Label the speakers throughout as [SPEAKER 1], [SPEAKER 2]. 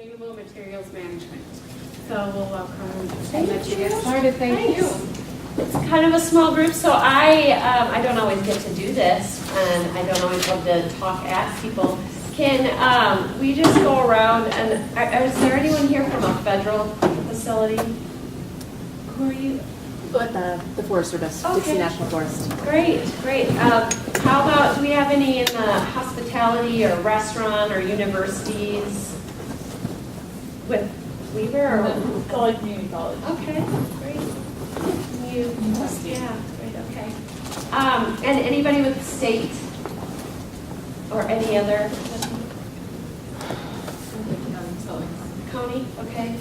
[SPEAKER 1] Sustainable Materials Management. So we'll welcome
[SPEAKER 2] Thank
[SPEAKER 1] let you
[SPEAKER 2] you.
[SPEAKER 1] get started. Thank you.
[SPEAKER 2] It's kind of a small group, so I don't always get to do this, and I don't always love to talk at people. Can we just go around, and is there anyone here from a federal facility? Who are you?
[SPEAKER 3] At the Forest Service,
[SPEAKER 2] Okay.
[SPEAKER 3] Dixie National Forest.
[SPEAKER 2] Great, great. How about, do we have any in the hospitality or restaurant or universities with Weaver or?
[SPEAKER 3] College, community college.
[SPEAKER 2] Okay, great. Yeah, great, okay. And anybody with state or any other? County, okay.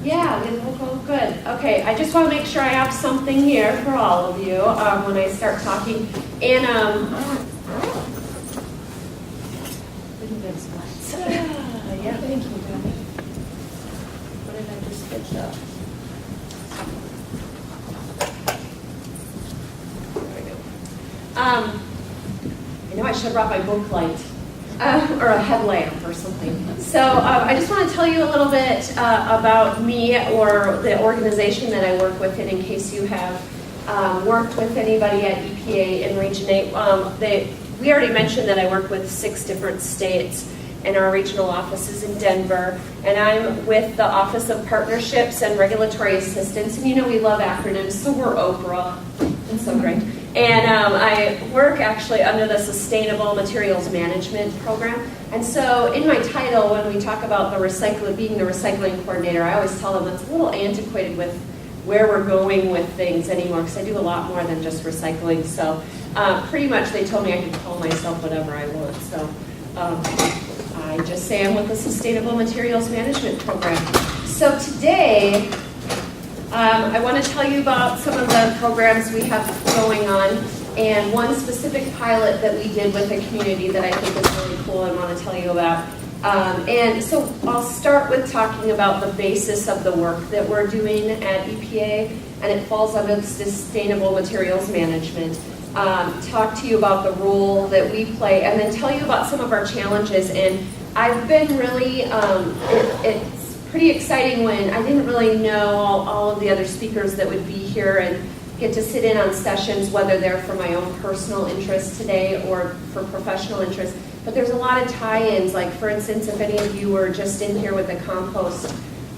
[SPEAKER 2] Yeah, we local, good. Okay, I just want to make sure I have something here for all of you when I start talking. And yeah, thank you, Debbie. What did I just fix up? There we go. I know I should have brought my book light. Or a headlamp or something. So I just want to tell you a little bit about me or the organization that I work with, and in case you have worked with anybody at EPA in Region 8. We already mentioned that I work with 6 different states, and our regional office is in Denver, and I'm with the Office of Partnerships and Regulatory Assistance, and you know we love acronyms, so we're Oprah. It's so great. And I work actually under the Sustainable Materials Management Program. And so in my title, when we talk about the being the recycling coordinator, I always tell them it's a little antiquated with where we're going with things anymore, because I do a lot more than just recycling. So pretty much they told me I could call myself whatever I want. So I just say I'm with the Sustainable Materials Management Program. So today, I want to tell you about some of the programs we have going on, and one specific pilot that we did with a community that I think is really cool and want to tell you about. And so I'll start with talking about the basis of the work that we're doing at EPA, and it falls under Sustainable Materials Management. Talk to you about the role that we play, and then tell you about some of our challenges. And I've been really, it's pretty exciting when I didn't really know all of the other speakers that would be here and get to sit in on sessions, whether they're for my own personal interest today or for professional interest. But there's a lot of tie-ins, like for instance, if any of you were just in here with the compost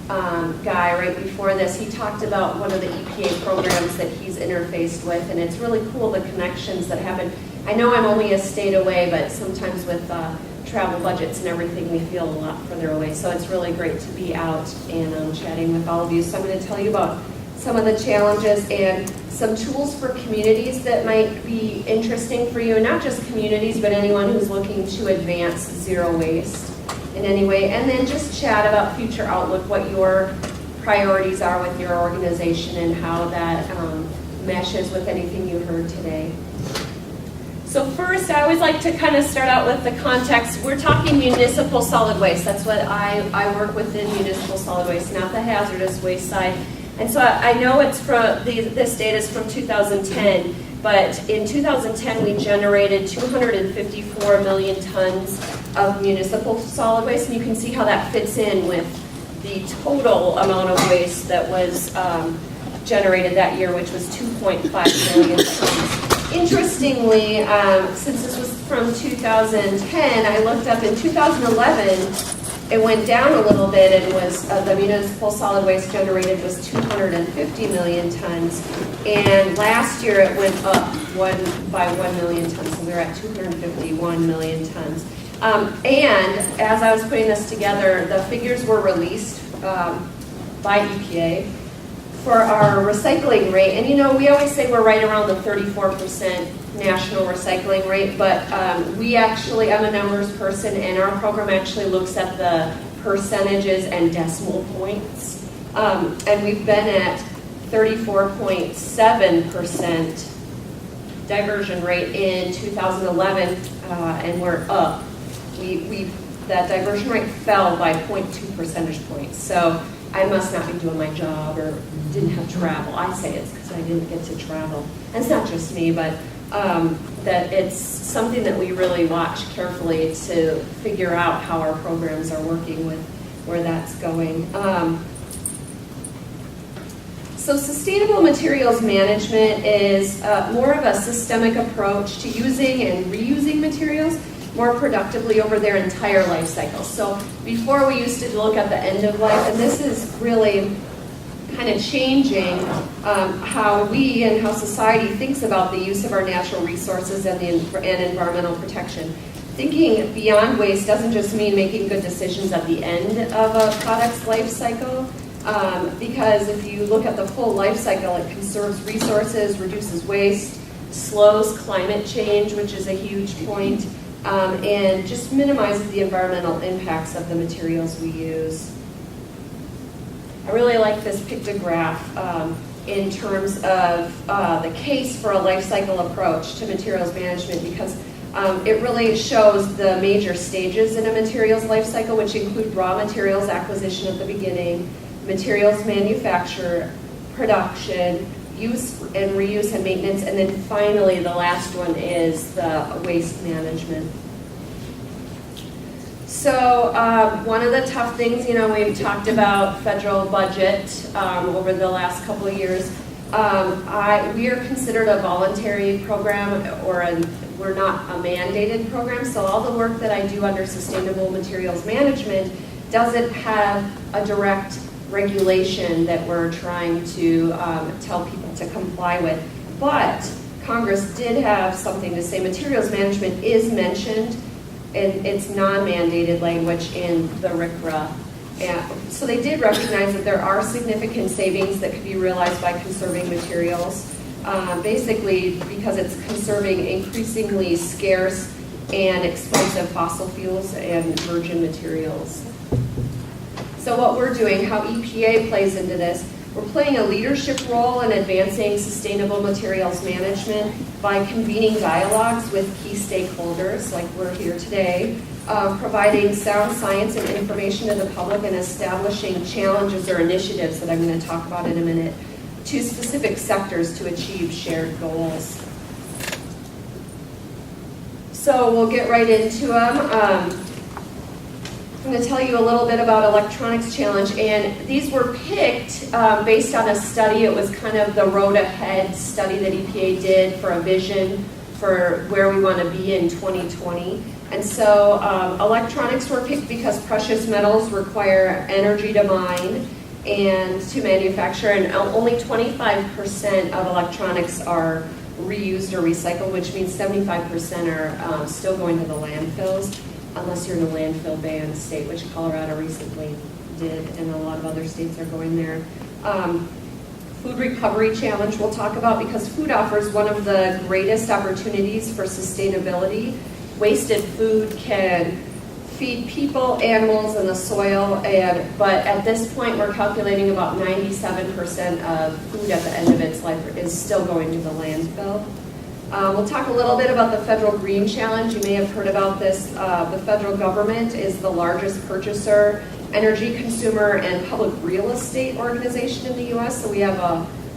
[SPEAKER 2] guy right before this, he talked about one of the EPA programs that he's interfaced with, and it's really cool the connections that happen. I know I'm only a state away, but sometimes with travel budgets and everything, we feel a lot further away. So it's really great to be out and chatting with all of you. So I'm going to tell you about some of the challenges and some tools for communities that might be interesting for you, and not just communities, but anyone who's looking to advance zero waste in any way. And then just chat about future outlook, what your priorities are with your organization and how that meshes with anything you heard today. So first, I always like to kind of start out with the context. We're talking municipal solid waste. That's what I work within municipal solid waste, not the hazardous waste side. And so I know it's from this data is from 2010, but in 2010 we generated 254 million tons of municipal solid waste, and you can see how that fits in with the total amount of waste that was generated that year, which was 2.5 million tons. Interestingly, since this was from 2010, I looked up in 2011, it went down a little bit, and was the municipal solid waste generated was 250 million tons, and last year it went up by 1 million tons, so we were at 251 million tons. And as I was putting this together, the figures were released by EPA for our recycling rate. And you know, we always say we're right around the 34% national recycling rate, but we actually, I'm a numbers person, and our program actually looks at the percentages and decimal points. And we've been at 34.7% diversion rate in 2011, and we're up. That diversion rate fell by 0.2 percentage points. So I must not be doing my job or didn't have travel. I say it's because I didn't get to travel. And it's not just me, but that it's something that we really watch carefully to figure out how our programs are working with where that's going. So sustainable materials management is more of a systemic approach to using and reusing materials more productively over their entire life cycle. So before we used to look at the end of life, and this is really kind of changing how we and how society thinks about the use of our natural resources and environmental protection. Thinking beyond waste doesn't just mean making good decisions at the end of a product's life cycle, because if you look at the full life cycle, it conserves resources, reduces waste, slows climate change, which is a huge point, and just minimizes the environmental impacts of the materials we use. I really like this pictograph in terms of the case for a life cycle approach to materials management, because it really shows the major stages in a materials life cycle, which include raw materials acquisition at the beginning, materials manufacture, production, use and reuse and maintenance, and then finally the last one is the waste management. So one of the tough things, we've talked about federal budget over the last couple of years. We are considered a voluntary program, we're not a mandated program, so all the work that I do under sustainable materials management doesn't have a direct regulation that we're trying to tell people to comply with. But Congress did have something to say. Materials management is mentioned in its non-mandated language in the RCRA. And so they did recognize that there are significant savings that could be realized by conserving materials, basically because it's conserving increasingly scarce and expensive fossil fuels and virgin materials. So what we're doing, how EPA plays into this, we're playing a leadership role in advancing sustainable materials management by convening dialogues with key stakeholders, like we're here today, providing sound science and information to the public, and establishing challenges or initiatives that I'm going to talk about in a minute to specific sectors to achieve shared goals. So we'll get right into them. I'm going to tell you a little bit about Electronics Challenge, and these were picked based on a study. It was kind of the road ahead study that EPA did for a vision for where we want to be in 2020. And so electronics were picked because precious metals require energy to mine and to manufacture, and only 25% of electronics are reused or recycled, which means 75% are still going to the landfills, unless you're in a landfill ban state, which Colorado recently did, and a lot of other states are going there. Food recovery challenge we'll talk about, because food offers one of the greatest opportunities for sustainability. Wasted food can feed people, animals, and the soil, but at this point we're calculating about 97% of food at the end of its life is still going to the landfill. We'll talk a little bit about the Federal Green Challenge. You may have heard about this. The federal government is the largest purchaser, energy consumer, and public real estate organization in the U.S., so we have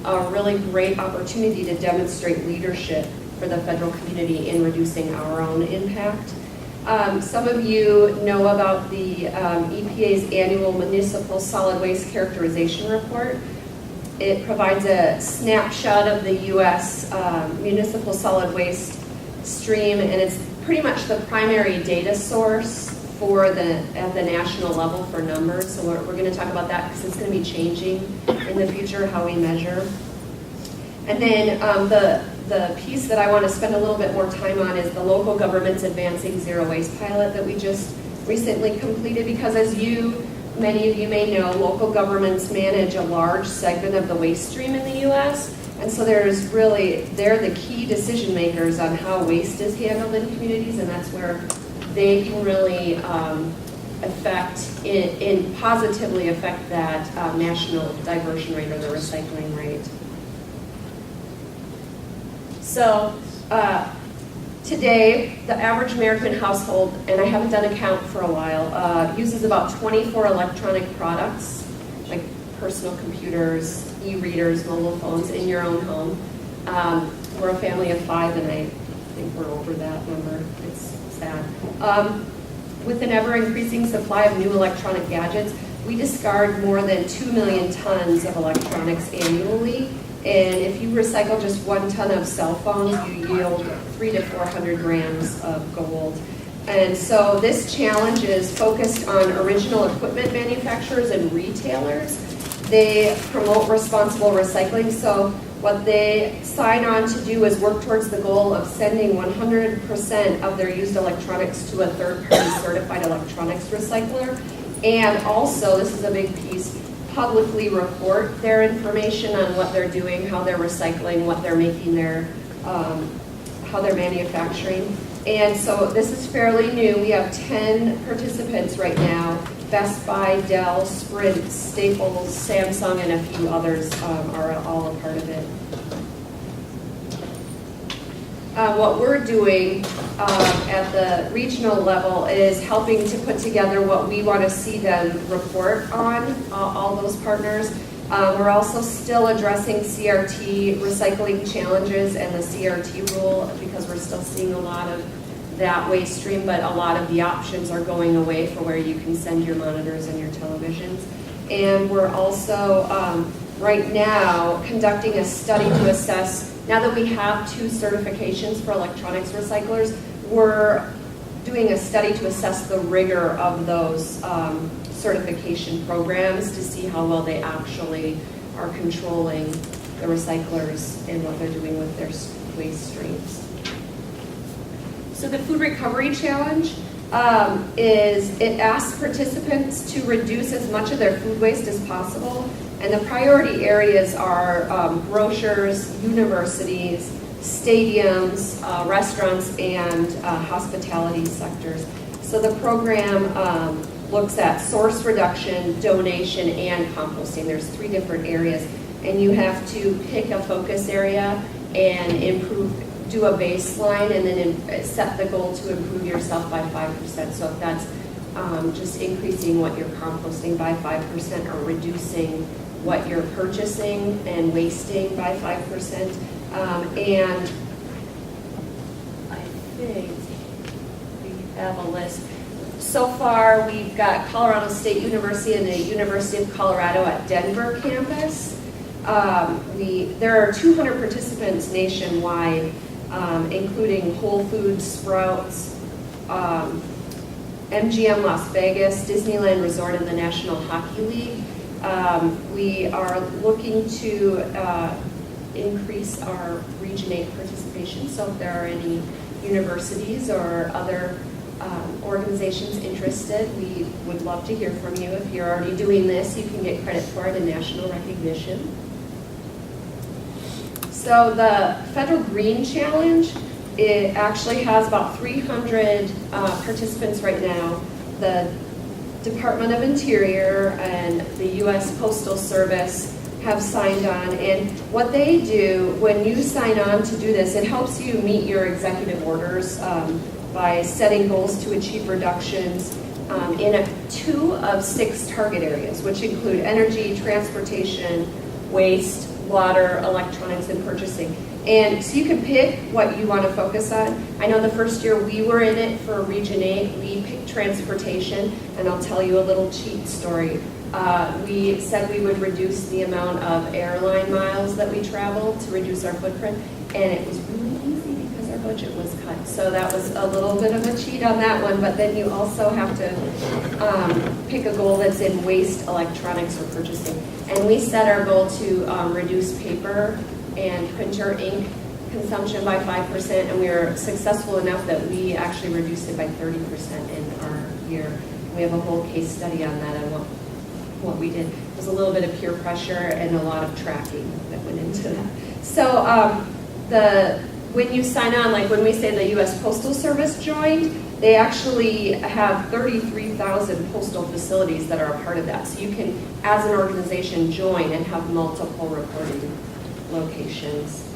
[SPEAKER 2] a really great opportunity to demonstrate leadership for the federal community in reducing our own impact. Some of you know about the EPA's annual Municipal Solid Waste Characterization Report. It provides a snapshot of the U.S. municipal solid waste stream, and it's pretty much the primary data source for at the national level for numbers. So we're going to talk about that because it's going to be changing in the future how we measure. And then the piece that I want to spend a little bit more time on is the local government's Advancing Zero Waste pilot that we just recently completed, because as many of you may know, local governments manage a large segment of the waste stream in the U.S., and so they're the key decision makers on how waste is handled in communities, and that's where they can really positively affect that national diversion rate or the recycling rate. So today, the average American household, and I haven't done a count for a while, uses about 24 electronic products, like personal computers, e-readers, mobile phones in your own home. We're a family of 5, and I think we're over that number. It's sad. With an ever-increasing supply of new electronic gadgets, we discard more than 2 million tons of electronics annually. And if you recycle just 1 ton of cell phones, you yield 300 to 400 grams of gold. And so this challenge is focused on original equipment manufacturers and retailers. They promote responsible recycling. So what they sign on to do is work towards the goal of sending 100% of their used electronics to a third-party certified electronics recycler. And also, this is a big piece, publicly report their information on what they're doing, how they're recycling, what they're making their, how they're manufacturing. And so this is fairly new. We have 10 participants right now. Best Buy, Dell, Sprint, Staples, Samsung, and a few others are all a part of it. What we're doing at the regional level is helping to put together what we want to see them report on, all those partners. We're also still addressing CRT recycling challenges and the CRT rule because we're still seeing a lot of that waste stream, but a lot of the options are going away for where you can send your monitors and your televisions. And we're also right now conducting a study to assess, now that we have 2 certifications for electronics recyclers, we're doing a study to assess the rigor of those certification programs to see how well they actually are controlling the recyclers and what they're doing with their waste streams. So the Food Recovery Challenge it asks participants to reduce as much of their food waste as possible. And the priority areas are grocers, universities, stadiums, restaurants, and hospitality sectors. So the program looks at source reduction, donation, and composting. There's 3 different areas. And you have to pick a focus area and do a baseline, and then set the goal to improve yourself by 5%. So if that's just increasing what you're composting by 5% or reducing what you're purchasing and wasting by 5%. And I think we have a list. So far, we've got Colorado State University and the University of Colorado at Denver campus. There are 200 participants nationwide, including Whole Foods, Sprouts, MGM Las Vegas, Disneyland Resort, and the National Hockey League. We are looking to increase our Region 8 participation, so if there are any universities or other organizations interested, we would love to hear from you. If you're already doing this, you can get credit for it and national recognition. So the Federal Green Challenge, it actually has about 300 participants right now. The Department of Interior and the U.S. Postal Service have signed on, and what they do when you sign on to do this, it helps you meet your executive orders by setting goals to achieve reductions in 2 of 6 target areas, which include energy, transportation, waste, water, electronics, and purchasing. And so you can pick what you want to focus on. I know the first year we were in it for Region 8, we picked transportation, and I'll tell you a little cheat story. We said we would reduce the amount of airline miles that we traveled to reduce our footprint, and it was really easy because our budget was cut. So that was a little bit of a cheat on that one, but then you also have to pick a goal that's in waste, electronics, or purchasing. And we set our goal to reduce paper and printer ink consumption by 5%, and we were successful enough that we actually reduced it by 30% in our year. We have a whole case study on that and what we did. It was a little bit of peer pressure and a lot of tracking that went into that. So when you sign on, like when we say the U.S. Postal Service joined, they actually have 33,000 postal facilities that are a part of that. So you can, as an organization, join and have multiple reporting locations.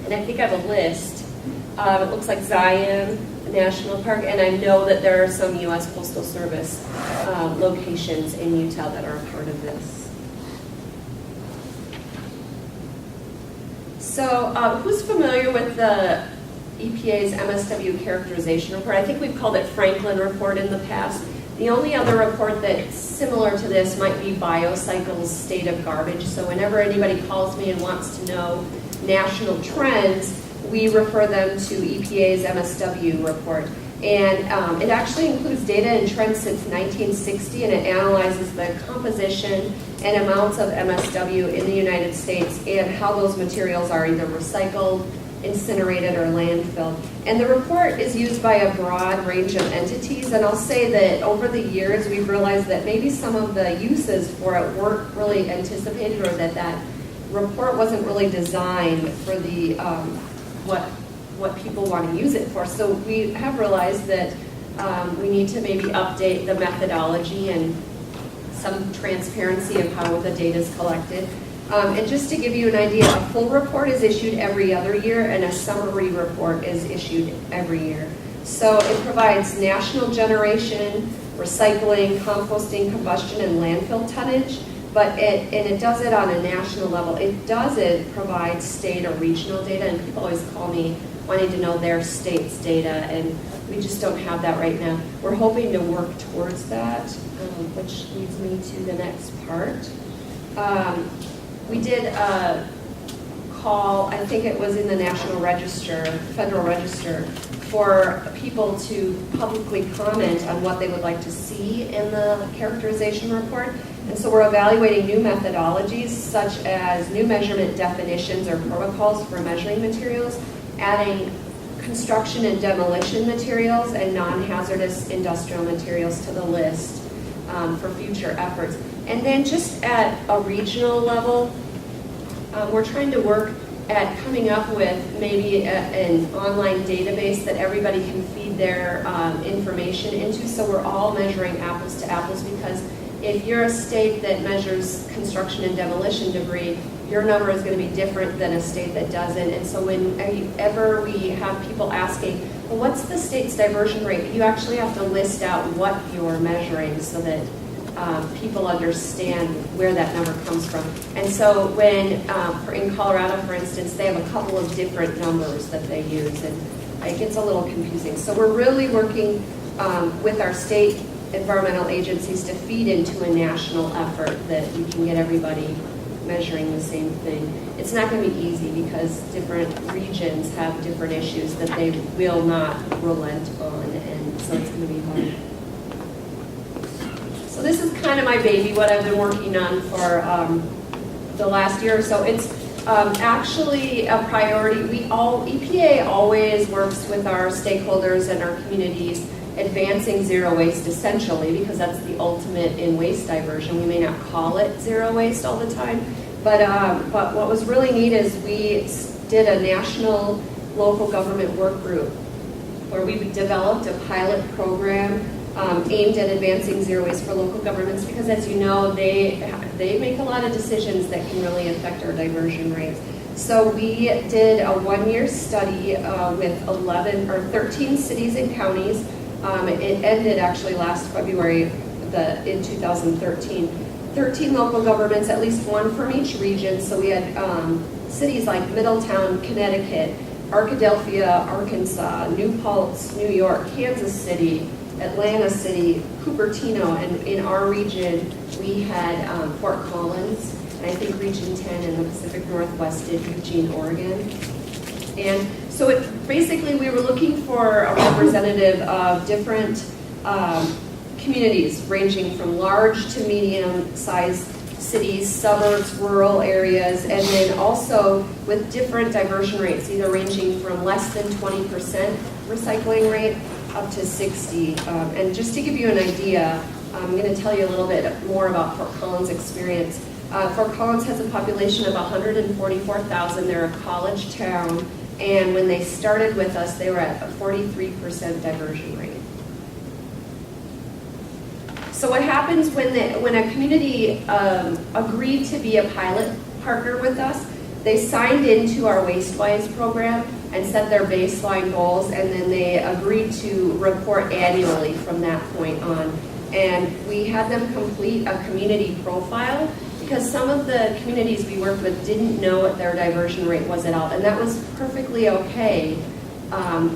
[SPEAKER 2] And I think I have a list. It looks like Zion National Park, and I know that there are some U.S. Postal Service locations in Utah that are a part of this. So who's familiar with the EPA's MSW characterization report? I think we've called it Franklin report in the past. The only other report that's similar to this might be Biocycle's State of Garbage. So whenever anybody calls me and wants to know national trends, we refer them to EPA's MSW report. And it actually includes data and trends since 1960, and it analyzes the composition and amounts of MSW in the United States and how those materials are either recycled, incinerated, or landfilled. And the report is used by a broad range of entities, and I'll say that over the years we've realized that maybe some of the uses for it weren't really anticipated, or that report wasn't really designed for the what people want to use it for. So we have realized that we need to maybe update the methodology and some transparency of how the data is collected. And just to give you an idea, a full report is issued every other year and a summary report is issued every year. So it provides national generation, recycling, composting, combustion, and landfill tonnage, but it does it on a national level. It doesn't provide state or regional data, and people always call me wanting to know their state's data, and we just don't have that right now. We're hoping to work towards that, which leads me to the next part. We did a call, I think it was in the National Register, Federal Register, for people to publicly comment on what they would like to see in the characterization report. And so we're evaluating new methodologies, such as new measurement definitions or protocols for measuring materials, adding construction and demolition materials and non-hazardous industrial materials to the list for future efforts. And then just at a regional level, we're trying to work at coming up with maybe an online database that everybody can feed their information into, so we're all measuring apples to apples, because if you're a state that measures construction and demolition debris, your number is going to be different than a state that doesn't. And so whenever we have people asking, well, what's the state's diversion rate? You actually have to list out what you're measuring so that people understand where that number comes from. And so when, in Colorado, for instance, they have a couple of different numbers that they use, and it gets a little confusing. So we're really working with our state environmental agencies to feed into a national effort that we can get everybody measuring the same thing. It's not going to be easy because different regions have different issues that they will not relent on, and so it's going to be hard. So this is kind of my baby, what I've been working on for the last year or so. It's actually a priority. EPA always works with our stakeholders and our communities advancing zero waste, essentially, because that's the ultimate in waste diversion. We may not call it zero waste all the time, but what was really neat is we did a national local government work group where we developed a pilot program aimed at advancing zero waste for local governments, because as you know, they make a lot of decisions that can really affect our diversion rates. So we did a one-year study with 13 cities and counties. It ended actually last February in 2013. 13 local governments, at least one from each region. So we had cities like Middletown, Connecticut, Arkadelphia, Arkansas, New Paltz, New York, Kansas City, Atlanta City, Cupertino, and in our region we had Fort Collins, and I think Region 10 in the Pacific Northwest did Eugene, Oregon. And so basically we were looking for a representative of different communities ranging from large to medium-sized cities, suburbs, rural areas, and then also with different diversion rates, either ranging from less than 20% recycling rate up to 60. And just to give you an idea, I'm going to tell you a little bit more about Fort Collins' experience. Fort Collins has a population of 144,000. They're a college town, and when they started with us, they were at a 43% diversion rate. So what happens when a community agreed to be a pilot partner with us, they signed into our WasteWise program and set their baseline goals, and then they agreed to report annually from that point on. And we had them complete a community profile because some of the communities we worked with didn't know what their diversion rate was at all, and that was perfectly okay.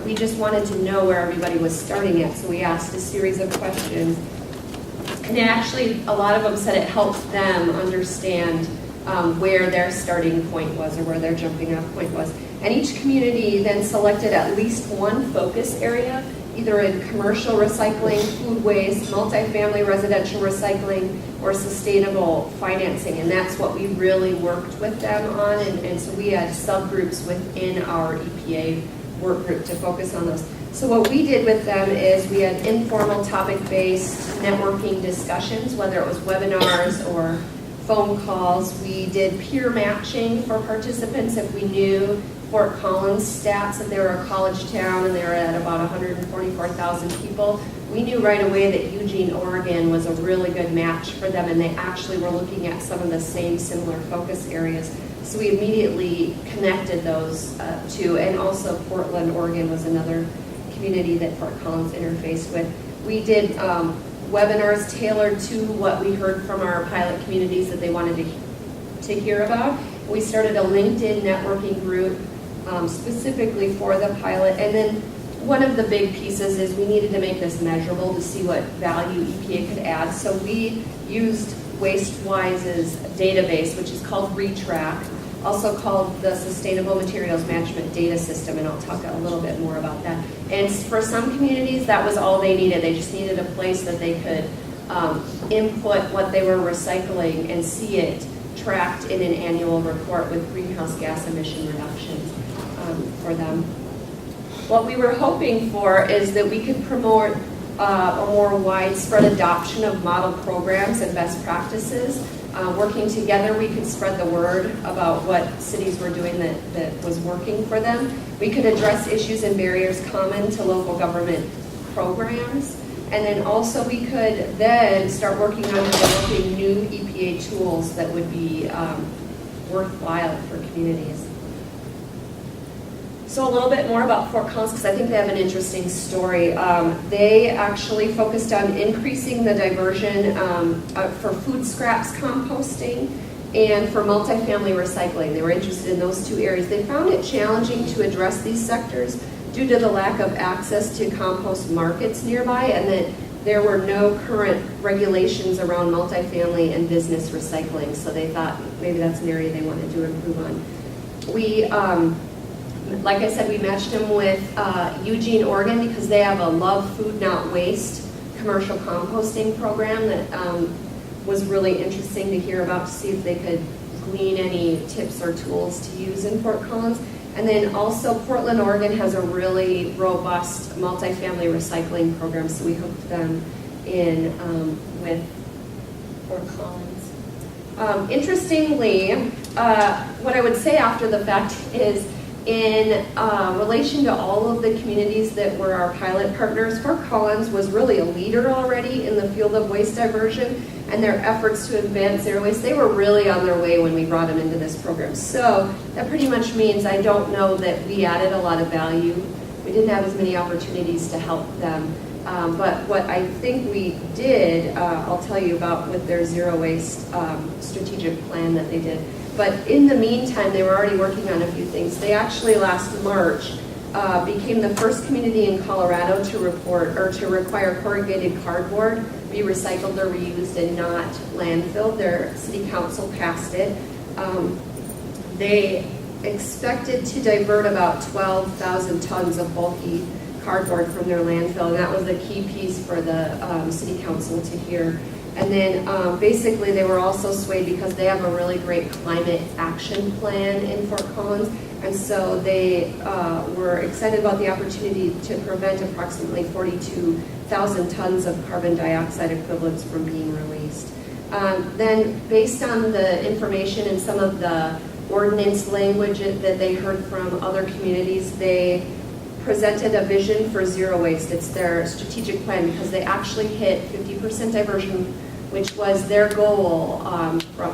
[SPEAKER 2] We just wanted to know where everybody was starting at, so we asked a series of questions. And actually, a lot of them said it helped them understand where their starting point was or where their jumping off point was. And each community then selected at least one focus area, either in commercial recycling, food waste, multifamily residential recycling, or sustainable financing. And that's what we really worked with them on. And so we had subgroups within our EPA work group to focus on those. So what we did with them is we had informal topic-based networking discussions, whether it was webinars or phone calls. We did peer matching for participants if we knew Fort Collins stats, that they were a college town and they were at about 144,000 people. We knew right away that Eugene, Oregon was a really good match for them, and they actually were looking at some of the same similar focus areas. So we immediately connected those two, and also Portland, Oregon was another community that Fort Collins interfaced with. We did webinars tailored to what we heard from our pilot communities that they wanted to hear about. We started a LinkedIn networking group specifically for the pilot. And then one of the big pieces is we needed to make this measurable to see what value EPA could add. So we used WasteWise's database, which is called ReTrack, also called the Sustainable Materials Management Data System, and I'll talk a little bit more about that. And for some communities, that was all they needed. They just needed a place that they could input what they were recycling and see it tracked in an annual report with greenhouse gas emission reductions for them. What we were hoping for is that we could promote a more widespread adoption of model programs and best practices. Working together, we could spread the word about what cities were doing that was working for them. We could address issues and barriers common to local government programs. And then also we could then start working on developing new EPA tools that would be worthwhile for communities. So a little bit more about Fort Collins, because I think they have an interesting story. They actually focused on increasing the diversion for food scraps composting and for multifamily recycling. They were interested in those two areas. They found it challenging to address these sectors due to the lack of access to compost markets nearby, and that there were no current regulations around multifamily and business recycling. So they thought maybe that's an area they wanted to improve on. We like I said, we matched them with Eugene, Oregon, because they have a Love Food Not Waste commercial composting program that was really interesting to hear about, to see if they could glean any tips or tools to use in Fort Collins. And then also Portland, Oregon has a really robust multifamily recycling program, so we hooked them in with Fort Collins. Interestingly, what I would say after the fact is, in relation to all of the communities that were our pilot partners, Fort Collins was really a leader already in the field of waste diversion and their efforts to advance zero waste. They were really on their way when we brought them into this program. So that pretty much means I don't know that we added a lot of value. We didn't have as many opportunities to help them. But what I think we did, I'll tell you about with their zero waste strategic plan that they did. But in the meantime, they were already working on a few things. They actually last March became the first community in Colorado to require corrugated cardboard be recycled or reused and not landfilled. Their city council passed it. They expected to divert about 12,000 tons of bulky cardboard from their landfill, and that was a key piece for the city council to hear. And then basically they were also swayed because they have a really great climate action plan in Fort Collins, and so they were excited about the opportunity to prevent approximately 42,000 tons of carbon dioxide equivalents from being released. Then based on the information and some of the ordinance language that they heard from other communities, they presented a vision for zero waste. It's their strategic plan, because they actually hit 50% diversion, which was their goal,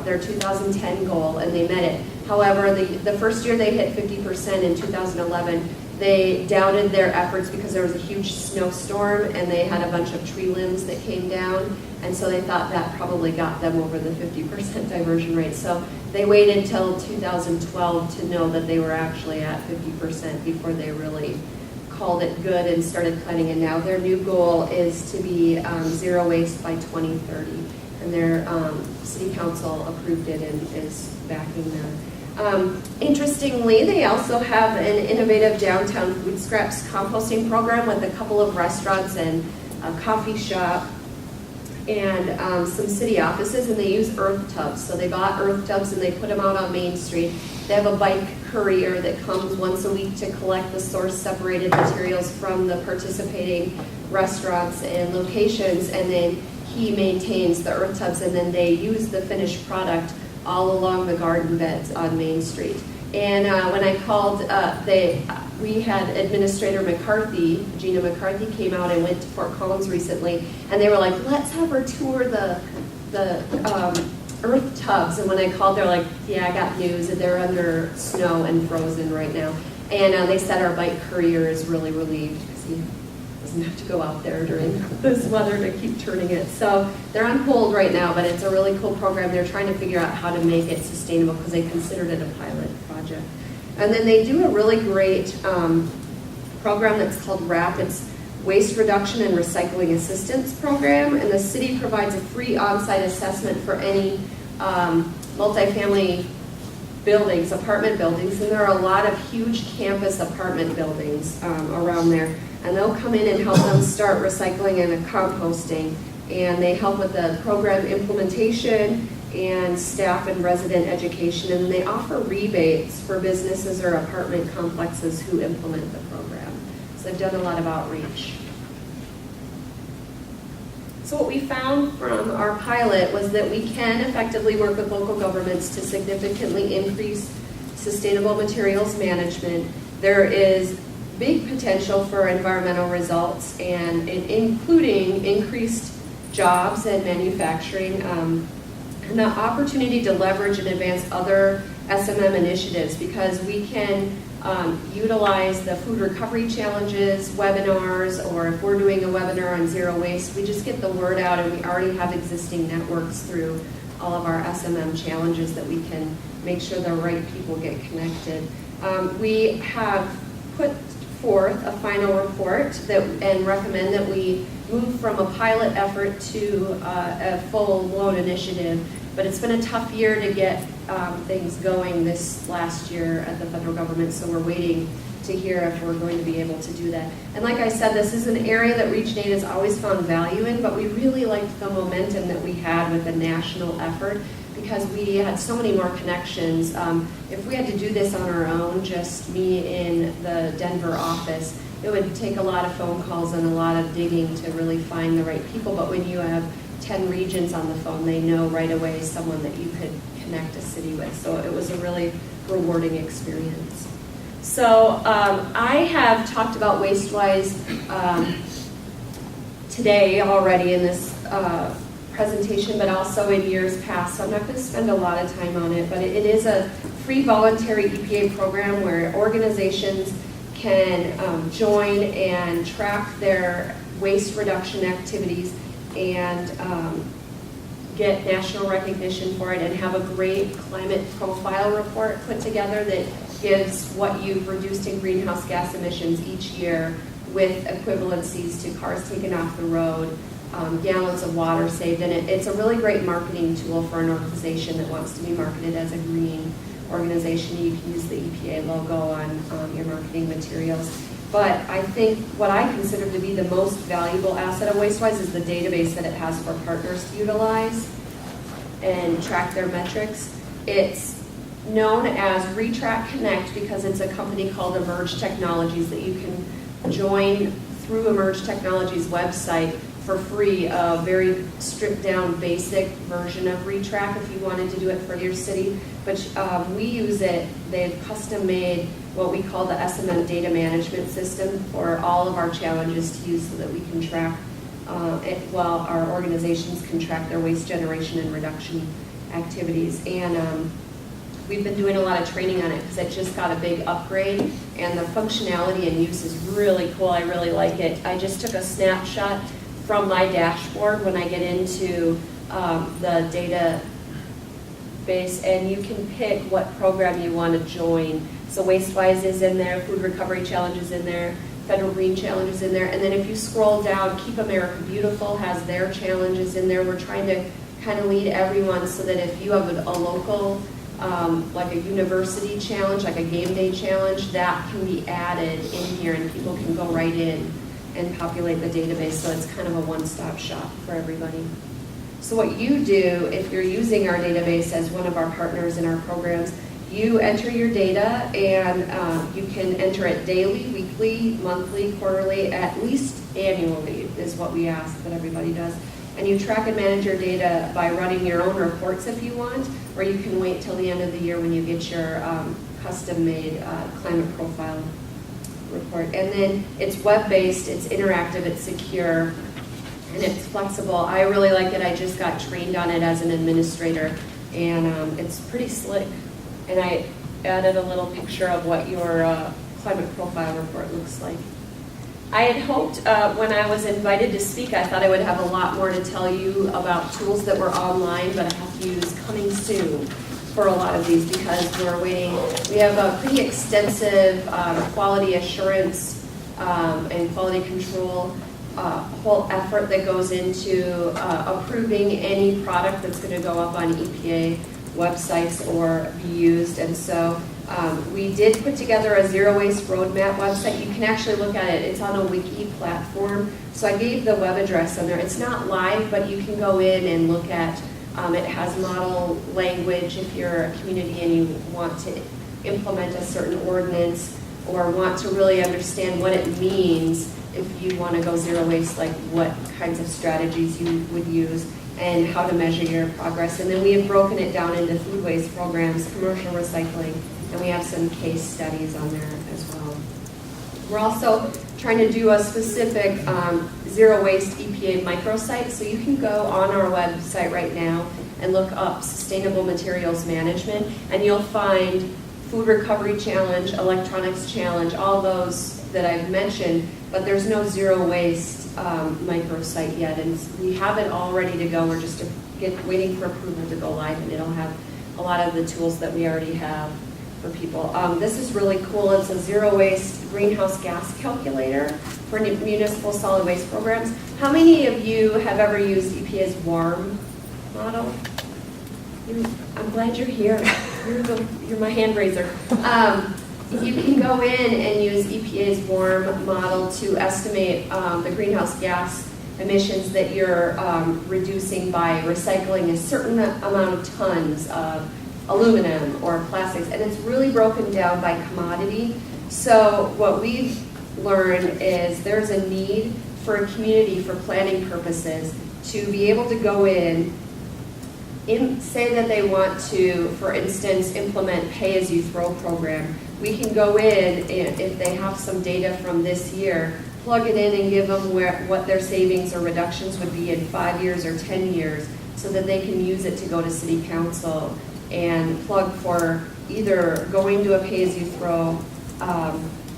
[SPEAKER 2] their 2010 goal, and they met it. However, the first year they hit 50% in 2011, They doubted their efforts because there was a huge snowstorm and they had a bunch of tree limbs that came down, and so they thought that probably got them over the 50% diversion rate. So they waited till 2012 to know that they were actually at 50% before they really called it good and started planning. And now their new goal is to be zero waste by 2030, and their city council approved it and is backing them. Interestingly, they also have an innovative downtown food scraps composting program with a couple of restaurants and a coffee shop and some city offices, and they use earth tubs. So they bought earth tubs and they put them out on Main Street. They have a bike courier that comes once a week to collect the source separated materials from the participating restaurants and locations, and then he maintains the earth tubs, and then they use the finished product all along the garden beds on Main Street. And when I called, we had Administrator McCarthy, Gina McCarthy, came out and went to Fort Collins recently, and they were like, let's have her tour the earth tubs. And when I called, they're like, yeah, I got news, that they're under snow and frozen right now. And they said our bike courier is really relieved because he doesn't have to go out there during this weather to keep turning it. So they're on hold right now, but it's a really cool program. They're trying to figure out how to make it sustainable because they considered it a pilot project. And then they do a really great program that's called RAP. It's Waste Reduction and Recycling Assistance Program, and the city provides a free on-site assessment for any multifamily buildings, apartment buildings, and there are a lot of huge campus apartment buildings around there. And they'll come in and help them start recycling and composting. And they help with the program implementation and staff and resident education. And they offer rebates for businesses or apartment complexes who implement the program. So they've done a lot of outreach. So what we found from our pilot was that we can effectively work with local governments to significantly increase sustainable materials management. There is big potential for environmental results, and including increased jobs and manufacturing, and the opportunity to leverage and advance other SMM initiatives, because we can utilize the food recovery challenges, webinars, or if we're doing a webinar on zero waste, we just get the word out, and we already have existing networks through all of our SMM challenges that we can make sure the right people get connected. We have put forth a final report and recommend that we move from a pilot effort to a full-blown initiative. But it's been a tough year to get things going this last year at the federal government, so we're waiting to hear if we're going to be able to do that. And like I said, this is an area that ReachNate has always found value in, but we really liked the momentum that we had with the national effort, because we had so many more connections. If we had to do this on our own, just me in the Denver office, it would take a lot of phone calls and a lot of digging to really find the right people. But when you have 10 regions on the phone, they know right away someone that you could connect a city with. So it was a really rewarding experience. So I have talked about WasteWise today already in this presentation, but also in years past, so I'm not going to spend a lot of time on it, but it is a free voluntary EPA program where organizations can join and track their waste reduction activities and get national recognition for it, and have a great climate profile report put together that gives what you've reduced in greenhouse gas emissions each year with equivalencies to cars taken off the road, gallons of water saved, and it's a really great marketing tool for an organization that wants to be marketed as a green organization. You can use the EPA logo on your marketing materials. But I think what I consider to be the most valuable asset of WasteWise is the database that it has for partners to utilize and track their metrics. It's known as Retrack Connect because it's a company called Emerge Technologies that you can join through Emerge Technologies' website for free, a very stripped down basic version of Retrack if you wanted to do it for your city. But we use it. They've custom made what we call the SMM data management system for all of our challenges to use so that we can track it while our organizations can track their waste generation and reduction activities. And we've been doing a lot of training on it because it just got a big upgrade, and the functionality and use is really cool. I really like it. I just took a snapshot from my dashboard when I get into the database, and you can pick what program you want to join. So WasteWise is in there, Food Recovery Challenge is in there, Federal Green Challenge is in there, and then if you scroll down, Keep America Beautiful has their challenges in there. We're trying to kind of lead everyone so that if you have a local, like a university challenge, like a game day challenge, that can be added in here and people can go right in and populate the database, so it's kind of a one-stop shop for everybody. So what you do, if you're using our database as one of our partners in our programs, you enter your data, and you can enter it daily, weekly, monthly, quarterly, at least annually is what we ask that everybody does. And you track and manage your data by running your own reports if you want, or you can wait till the end of the year when you get your custom-made climate profile report. And then it's web-based, it's interactive, it's secure, and it's flexible. I really like it. I just got trained on it as an administrator, and it's pretty slick. And I added a little picture of what your climate profile report looks like. I had hoped when I was invited to speak, I thought I would have a lot more to tell you about tools that were online, but I have to use coming soon for a lot of these because we're waiting. We have a pretty extensive quality assurance and quality control whole effort that goes into approving any product that's going to go up on EPA websites or be used. And so we did put together a zero waste roadmap website. You can actually look at it. It's on a wiki platform. So I gave the web address on there. It's not live, but you can go in and look at it has model language if you're a community and you want to implement a certain ordinance or want to really understand what it means if you want to go zero waste, like what kinds of strategies you would use and how to measure your progress. And then we have broken it down into food waste programs, commercial recycling, and we have some case studies on there as well. We're also trying to do a specific zero waste EPA microsite, so you can go on our website right now and look up sustainable materials management, and you'll find food recovery challenge, electronics challenge, all those that I've mentioned, but there's no zero waste microsite yet, and we have it all ready to go. We're just waiting for approval to go live, and it'll have a lot of the tools that we already have for people. This is really cool. It's a zero waste greenhouse gas calculator for municipal solid waste programs. How many of you have ever used EPA's WARM model? I'm glad you're here. You're my hand raiser. You can go in and use EPA's WARM model to estimate the greenhouse gas emissions that you're reducing by recycling a certain amount of tons of aluminum or plastics, and it's really broken down by commodity. So what we've learned is there's a need for a community for planning purposes to be able to go in, say that they want to, for instance, implement pay-as-you-throw program. We can go in, and if they have some data from this year, plug it in and give them what their savings or reductions would be in 5 years or 10 years so that they can use it to go to city council and plug for either going to a pay-as-you-throw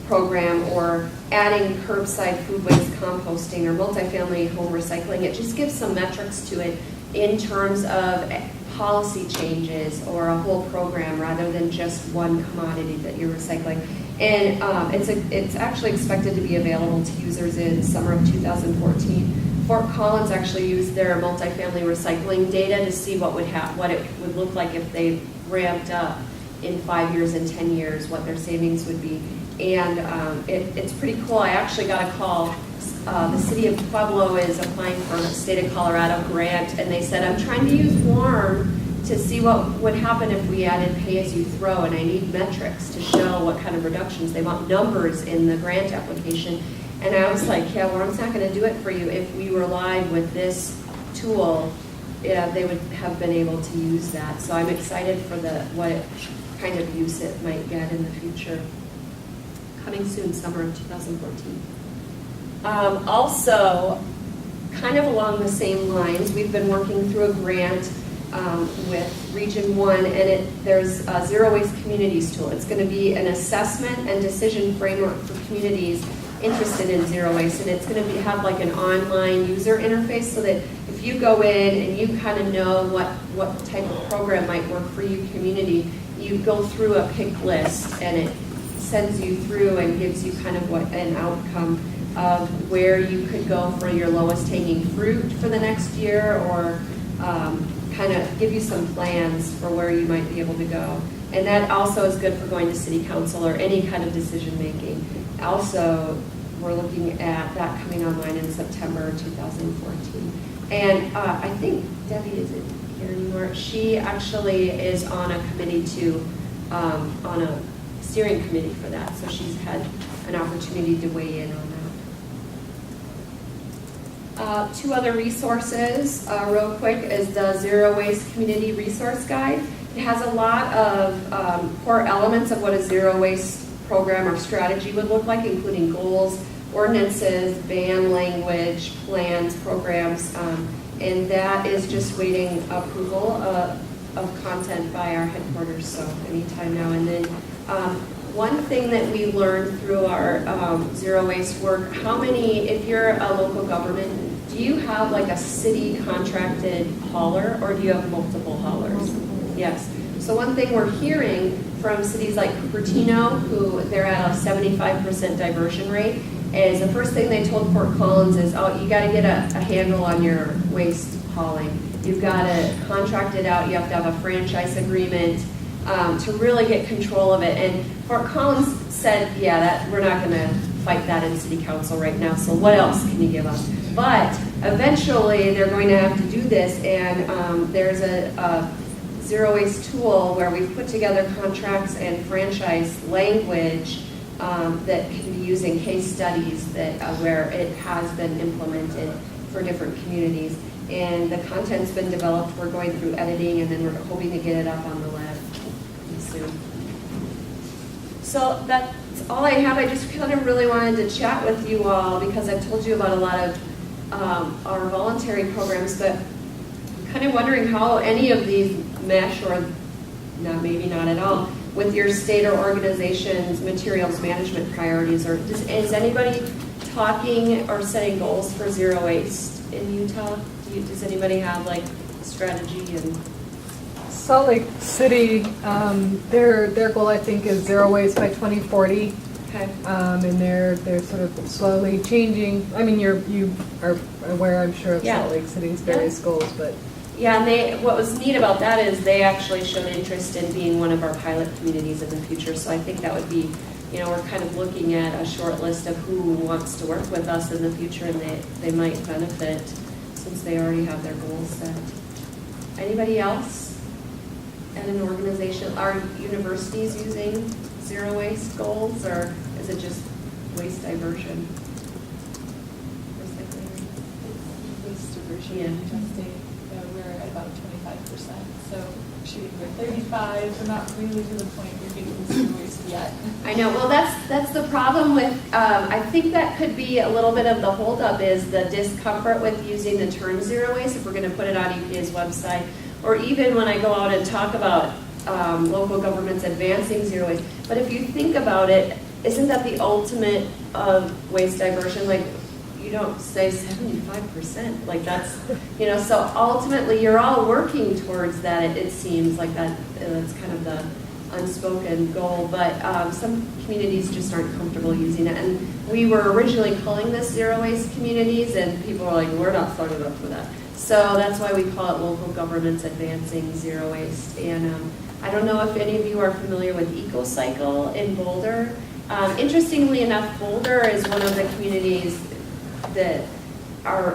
[SPEAKER 2] program or adding curbside food waste composting or multifamily home recycling. It just gives some metrics to it in terms of policy changes or a whole program rather than just one commodity that you're recycling. And it's actually expected to be available to users in summer of 2014. Fort Collins actually used their multifamily recycling data to see what it would look like if they ramped up in 5 years and 10 years, what their savings would be. And it's pretty cool. I actually got a call. The city of Pueblo is applying for a state of Colorado grant, and they said, I'm trying to use WARM to see what would happen if we added pay-as-you-throw, and I need metrics to show what kind of reductions. They want numbers in the grant application. And I was like, yeah, WARM's not going to do it for you. If we were live with this tool, yeah, they would have been able to use that. So I'm excited for what kind of use it might get in the future. Coming soon, summer of 2014. Also, kind of along the same lines, we've been working through a grant with Region 1, and there's a Zero Waste Communities tool. It's going to be an assessment and decision framework for communities interested in zero waste, and it's going to have like an online user interface so that if you go in and you kind of know what type of program might work for your community, you go through a pick list and it sends you through and gives you kind of what an outcome of where you could go for your lowest hanging fruit for the next year, or kind of give you some plans for where you might be able to go. And that also is good for going to city council or any kind of decision making. Also, we're looking at that coming online in September 2014. And I think Debbie isn't here anymore. She actually is on a committee on a steering committee for that. So she's had an opportunity to weigh in on that. Two other resources, real quick, is the Zero Waste Community Resource Guide. It has a lot of core elements of what a zero waste program or strategy would look like, including goals, ordinances, ban language, plans, programs, and that is just waiting approval of content by our headquarters, so anytime now. And then one thing that we learned through our zero waste work, if you're a local government, do you have like a city contracted hauler, or do you have multiple haulers? Yes. So one thing we're hearing from cities like Cupertino, who they're at a 75% diversion rate, is the first thing they told Fort Collins is, oh, you got to get a handle on your waste hauling. You've got to contract it out. You have to have a franchise agreement to really get control of it. And Fort Collins said, yeah, we're not going to fight that in city council right now, so what else can you give us? But eventually they're going to have to do this, and there's a zero waste tool where we've put together contracts and franchise language that can be used in case studies that where it has been implemented for different communities. And the content's been developed. We're going through editing, and then we're hoping to get it up on the web soon. So that's all I have. I just kind of really wanted to chat with you all because I've told you about a lot of our voluntary programs, but I'm kind of wondering how any of these mesh, or maybe not at all, with your state or organization's materials management priorities. Or is anybody talking or setting goals for zero waste in Utah? Does anybody have like strategy? And
[SPEAKER 4] Salt Lake City, their goal I think is zero waste by 2040.
[SPEAKER 2] Okay.
[SPEAKER 4] And they're sort of slowly changing. I mean, you are aware, I'm sure, of Salt Lake City's various goals, but.
[SPEAKER 2] Yeah, and what was neat about that is they actually showed interest in being one of our pilot communities in the future. So I think that would be, we're kind of looking at a short list of who wants to work with us in the future, and they might benefit since they already have their goals set. Anybody else at an organization? Are universities using zero waste goals, or is it just waste diversion?
[SPEAKER 3] Waste diversion.
[SPEAKER 2] Yeah.
[SPEAKER 3] Testing. We're at about 25%. So shooting for 35. We're not really to the point where we're getting zero waste yet.
[SPEAKER 2] I know. Well, that's the problem with. I think that could be a little bit of the holdup is the discomfort with using the term zero waste. If we're going to put it on EPA's website, or even when I go out and talk about local governments advancing zero waste. But if you think about it, isn't that the ultimate of waste diversion? Like, you don't say 75%. Like that's, so ultimately you're all working towards that. It seems like that's kind of the unspoken goal, but some communities just aren't comfortable using it. And we were originally calling this zero waste communities, and people were like, we're not signing up for that. So that's why we call it local governments advancing zero waste. And I don't know if any of you are familiar with EcoCycle in Boulder. Interestingly enough, Boulder is one of the communities that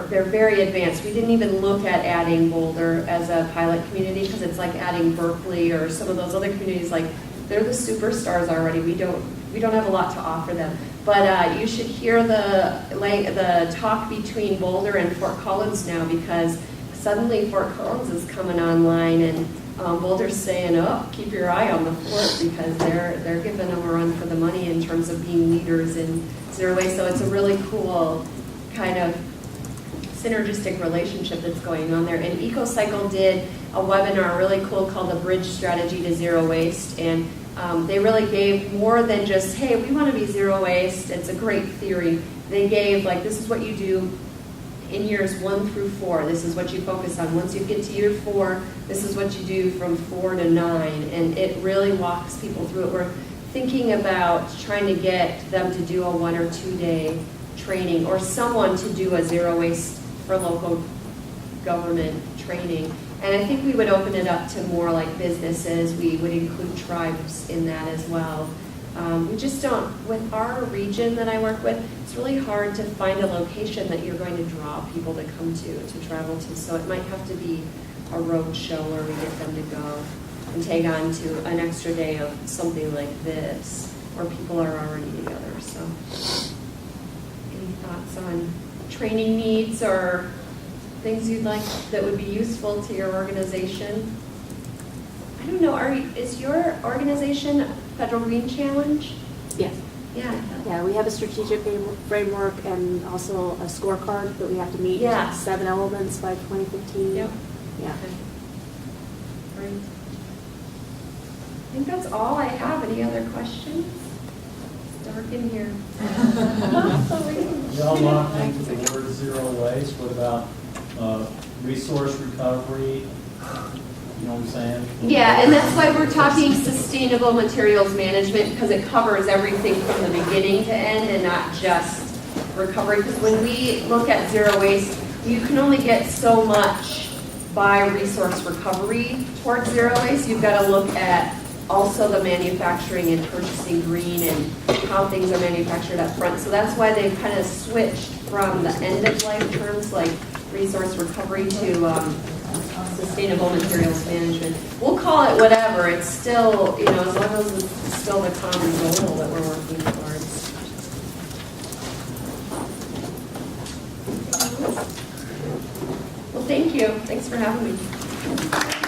[SPEAKER 2] they're very advanced. We didn't even look at adding Boulder as a pilot community because it's like adding Berkeley or some of those other communities. Like they're the superstars already. We don't have a lot to offer them. But you should hear the talk between Boulder and Fort Collins now, because suddenly Fort Collins is coming online, and Boulder's saying, "Oh, keep your eye on the fort," because they're giving them a run for the money in terms of being leaders in zero waste. So it's a really cool kind of synergistic relationship that's going on there. And EcoCycle did a webinar really cool called the Bridge Strategy to Zero Waste, and they really gave more than just, hey, we want to be zero waste. It's a great theory. They gave, like, this is what you do in years 1 through 4. This is what you focus on. Once you get to year 4, this is what you do from 4 to 9. And it really walks people through it. We're thinking about trying to get them to do a 1 or 2 day training, or someone to do a zero waste for local government training. And I think we would open it up to more like businesses. We would include tribes in that as well. We just don't, with our region that I work with, it's really hard to find a location that you're going to draw people to come to travel to. So it might have to be a road show where we get them to go and tag on to an extra day of something like this, where people are already together. So any thoughts on training needs or things you'd like that would be useful to your organization? I don't know, is your organization Federal Green Challenge?
[SPEAKER 5] Yes.
[SPEAKER 2] Yeah.
[SPEAKER 5] Yeah, we have a strategic framework and also a scorecard that we have to meet.
[SPEAKER 2] Yeah.
[SPEAKER 5] 7 elements by 2015.
[SPEAKER 2] Yep.
[SPEAKER 5] Yeah.
[SPEAKER 2] Okay. Great. I think that's all I have. Any other questions? It's dark in here.
[SPEAKER 6] Y'all want to think of the word zero waste. What about resource recovery? You know what I'm saying?
[SPEAKER 2] Yeah, and that's why we're talking sustainable materials management, because it covers everything from the beginning to end and not just recovery. Because when we look at zero waste, you can only get so much by resource recovery towards zero waste. You've got to look at also the manufacturing and purchasing green and how things are manufactured up front. So that's why they've kind of switched from the end of life terms like resource recovery to sustainable materials management. We'll call it whatever. It's still, you know, as long as it's still the common goal that we're working towards. Well, thank you. Thanks for having me.